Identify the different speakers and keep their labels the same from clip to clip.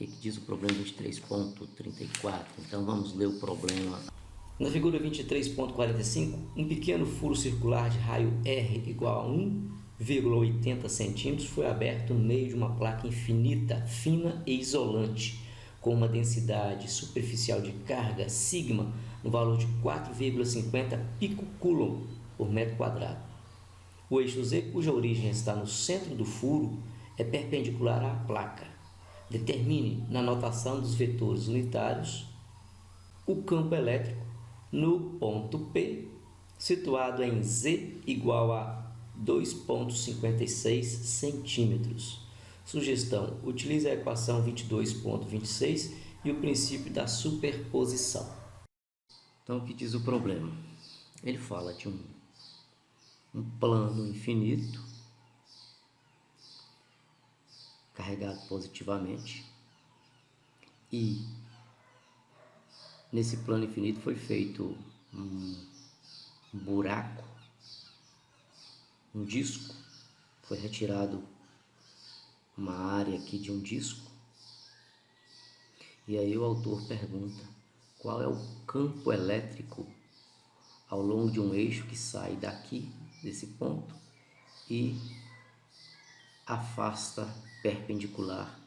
Speaker 1: que diz o problema 23.34? Então vamos ler o problema. Na figura 23.45, um pequeno furo circular de raio R igual a 1,80 centímetros foi aberto no meio de uma placa infinita, fina e isolante, com uma densidade superficial de carga sigma no valor de 4,50 picocoulomb por metro quadrado. O eixo Z, cuja origem está no centro do furo, é perpendicular à placa. Determine, na notação dos vetores unitários, o campo elétrico no ponto P, situado em Z igual a 2,56 centímetros. Sugestão: utilize a equação 22.26 e o princípio da superposição. Então, o que diz o problema? Ele fala de um plano infinito carregado positivamente, e nesse plano infinito foi feito um buraco, um disco, foi retirado uma área aqui de um disco, e aí o autor pergunta qual é o campo elétrico ao longo de um eixo que sai daqui, desse ponto, e afasta perpendicular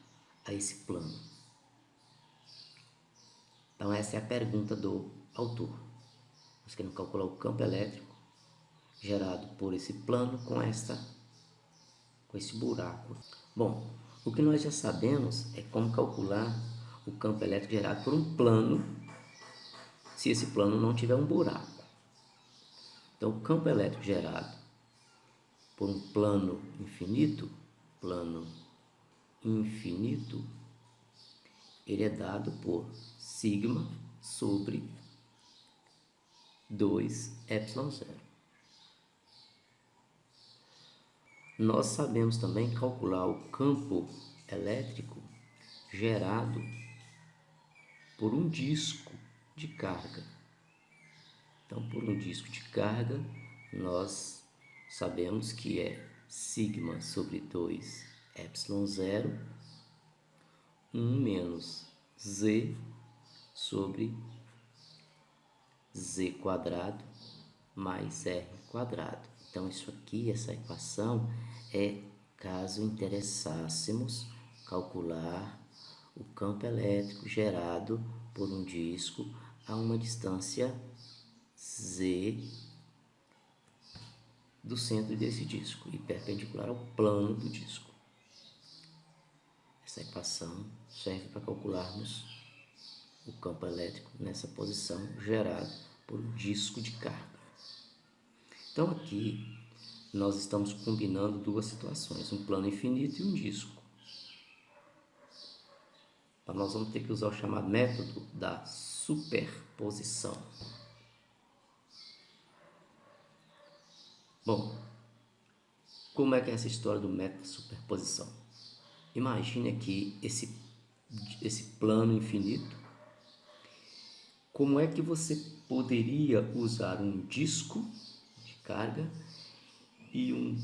Speaker 1: a esse plano. Então essa é a pergunta do autor. Nós queremos calcular o campo elétrico gerado por esse plano com esse buraco. Bom, o que nós já sabemos é como calcular o campo elétrico gerado por um plano, se esse plano não tiver um buraco. Então o campo elétrico gerado por um plano infinito, ele é dado por sigma sobre 2ε0. Nós sabemos também calcular o campo elétrico gerado por um disco de carga. Então, por um disco de carga, nós sabemos que é sigma sobre 2ε0, 1 menos z sobre z quadrado mais r quadrado. Então, isso aqui, essa equação, é caso interessássemos calcular o campo elétrico gerado por um disco a uma distância z do centro desse disco e perpendicular ao plano do disco. Essa equação serve para calcularmos o campo elétrico nessa posição gerado por um disco de carga. Então aqui nós estamos combinando duas situações, um plano infinito e um disco. Então nós vamos ter que usar o chamado método da superposição. Bom, como é que é essa história do método da superposição? Imagine aqui esse plano infinito. Como é que você poderia usar um disco de carga e um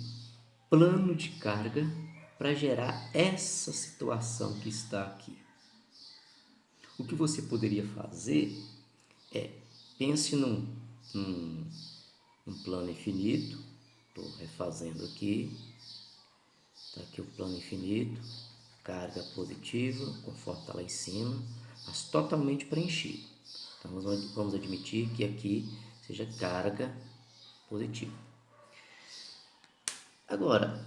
Speaker 1: plano de carga para gerar essa situação que está aqui? O que você poderia fazer é, pense num plano infinito. Estou refazendo aqui. Está aqui o plano infinito, carga positiva, conforme está lá em cima, mas totalmente preenchido. Então, vamos admitir que aqui seja carga positiva. Agora,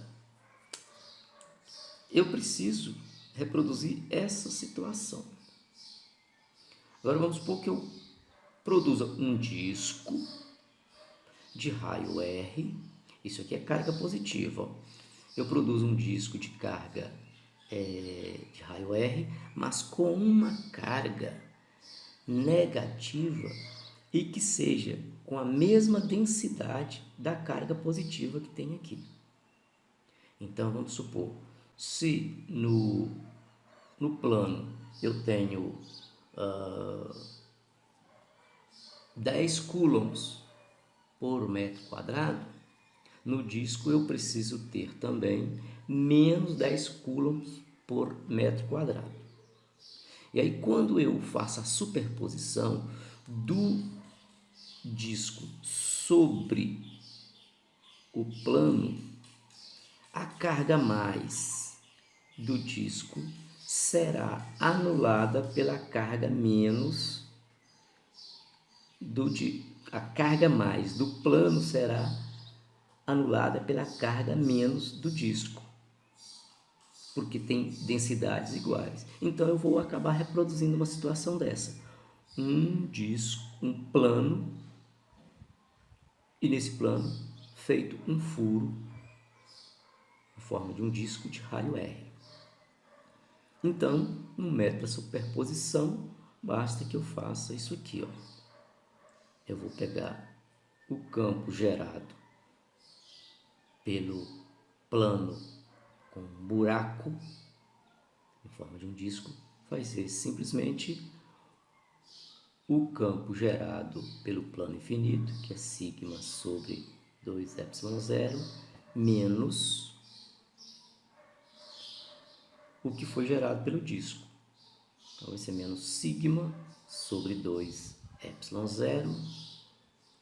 Speaker 1: eu preciso reproduzir essa situação. Agora, vamos supor que eu produza um disco de raio R. Isso aqui é carga positiva. Ó. Eu produzo um disco de carga de raio R, mas com uma carga negativa e que seja com a mesma densidade da carga positiva que tem aqui. Então, vamos supor, se no plano eu tenho 10 coulombs por metro quadrado, no disco eu preciso ter também menos 10 coulombs por metro quadrado. E aí, quando eu faço a superposição do disco sobre o plano, a carga mais do disco será anulada pela carga menos a carga mais do plano será anulada pela carga menos do disco, porque tem densidades iguais. Então eu vou acabar reproduzindo uma situação dessa. Um disco, um plano, e nesse plano feito um furo em forma de um disco de raio R. Então, no método da superposição, basta que eu faça isso aqui, ó. Eu vou pegar o campo gerado pelo plano com um buraco em forma de um disco, vai ser simplesmente o campo gerado pelo plano infinito, que é sigma sobre 2ε0, menos o que foi gerado pelo disco. Então vai ser menos sigma sobre 2ε0,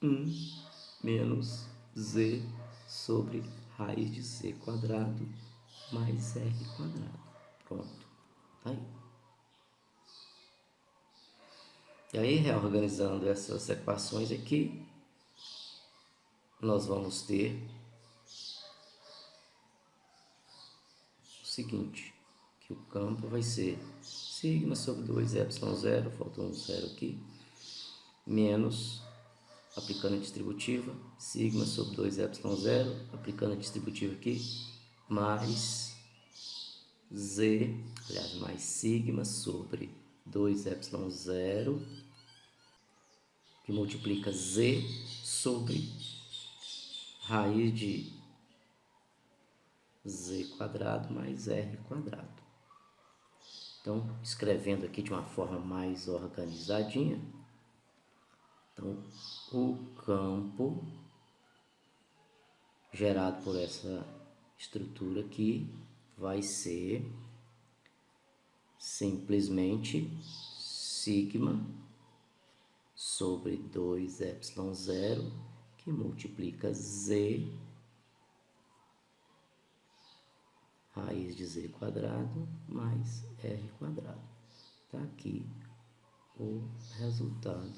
Speaker 1: 1 menos z sobre raiz de z quadrado mais r quadrado. Pronto, tá aí. E aí, reorganizando essas equações aqui, nós vamos ter o seguinte, que o campo vai ser sigma sobre 2ε0, faltou um zero aqui, menos, aplicando a distributiva, sigma sobre 2ε0, aplicando a distributiva aqui, mais z, aliás, mais sigma sobre 2ε0, que multiplica z sobre raiz de z quadrado mais r quadrado. Então, escrevendo aqui de uma forma mais organizadinha, então, o campo gerado por essa estrutura aqui vai ser simplesmente sigma sobre 2ε0, que multiplica z raiz de z quadrado mais r quadrado. Está aqui o resultado.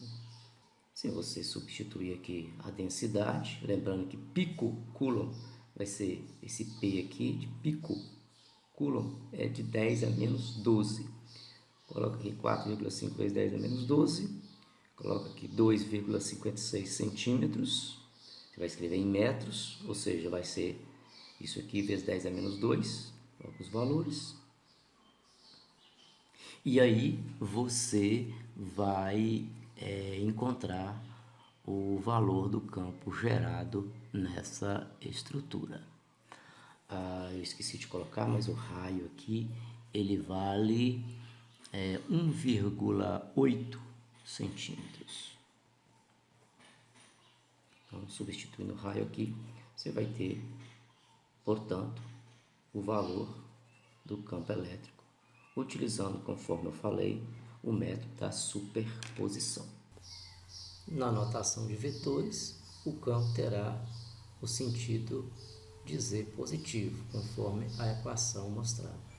Speaker 1: Se você substituir aqui a densidade, lembrando que pico coulomb vai ser esse P aqui de pico coulomb, é de 10 a menos 12. Coloca aqui 4,5 vezes 10 a menos 12. Coloca aqui 2,56 centímetros. Você vai escrever em metros, ou seja, vai ser isso aqui vezes 10 a menos 2. Coloca os valores. E aí você vai encontrar o valor do campo gerado nessa estrutura. Eu esqueci de colocar, mas o raio aqui, ele vale 1,8 centímetros. Então, substituindo o raio aqui, você vai ter, portanto, o valor do campo elétrico, utilizando, conforme eu falei, o método da superposição. Na notação de vetores, o campo terá o sentido de z positivo, conforme a equação mostrada.